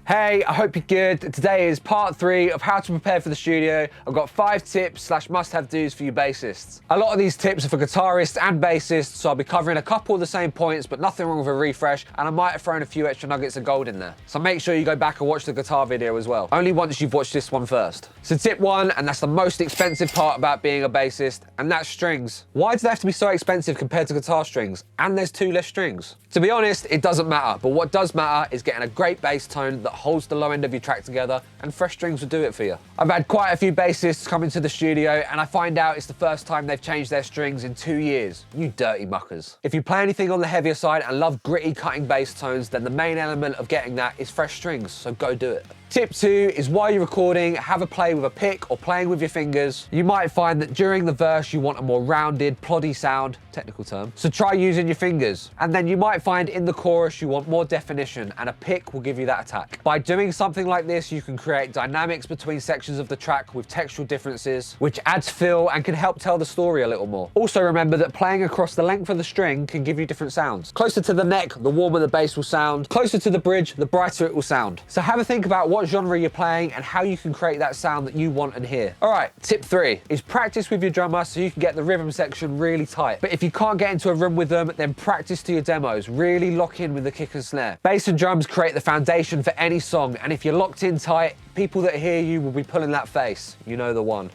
Hey, I hope you're good. Today is part 3 of how to prepare for the studio. I've got 5 tips / must-have do's for you bassists. A lot of these tips are for guitarists and bassists, so I'll be covering a couple of the same points, but nothing wrong with a refresh, and I might have thrown a few extra nuggets of gold in there. So make sure you go back and watch the guitar video as well. Only once you've watched this one first. So tip 1, and that's the most expensive part about being a bassist, and that's strings. Why do they have to be so expensive compared to guitar strings? And there's 2 less strings. To be honest, it doesn't matter, but what does matter is getting a great bass tone that holds the low end of your track together, and fresh strings will do it for you. I've had quite a few bassists come into the studio and I find out it's the first time they've changed their strings in 2 years. You dirty muckers. If you play anything on the heavier side and love gritty cutting bass tones, then the main element of getting that is fresh strings, so go do it. Tip 2 is while you're recording, have a play with a pick or playing with your fingers. You might find that during the verse you want a more rounded, ploddy sound, technical term, so try using your fingers. And then you might find in the chorus you want more definition, and a pick will give you that attack. By doing something like this, you can create dynamics between sections of the track with textural differences, which adds feel and can help tell the story a little more. Also remember that playing across the length of the string can give you different sounds. Closer to the neck, the warmer the bass will sound. Closer to the bridge, the brighter it will sound. So have a think about what genre you're playing and how you can create that sound that you want and hear. All right, tip 3 is practice with your drummer so you can get the rhythm section really tight. But if you can't get into a room with them, then practice to your demos. Really lock in with the kick and snare. Bass and drums create the foundation for any song, and if you're locked in tight, people that hear you will be pulling that face. You know the one.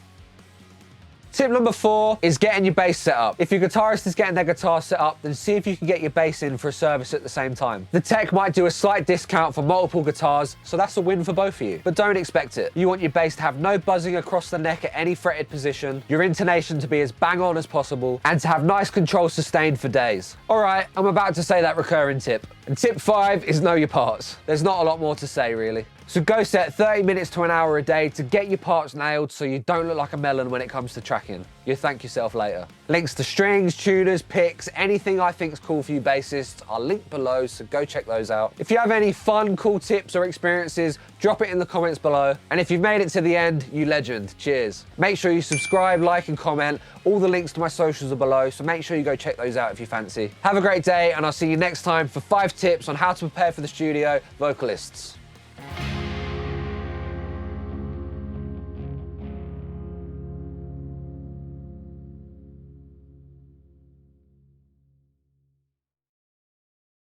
Tip number 4 is getting your bass set up. If your guitarist is getting their guitar set up, then see if you can get your bass in for a service at the same time. The tech might do a slight discount for multiple guitars, so that's a win for both of you. But don't expect it. You want your bass to have no buzzing across the neck at any fretted position, your intonation to be as bang on as possible, and to have nice control sustained for days. All right, I'm about to say that recurring tip. And tip 5 is know your parts. There's not a lot more to say, really. So go set 30 minutes to an hour a day to get your parts nailed so you don't look like a melon when it comes to tracking. You'll thank yourself later. Links to strings, tuners, picks, anything I think is cool for you bassists are linked below, so go check those out. If you have any fun, cool tips or experiences, drop it in the comments below. And if you've made it to the end, you legend. Cheers. Make sure you subscribe, like and comment. All the links to my socials are below, so make sure you go check those out if you fancy. Have a great day, and I'll see you next time for 5 tips on how to prepare for the studio vocalists.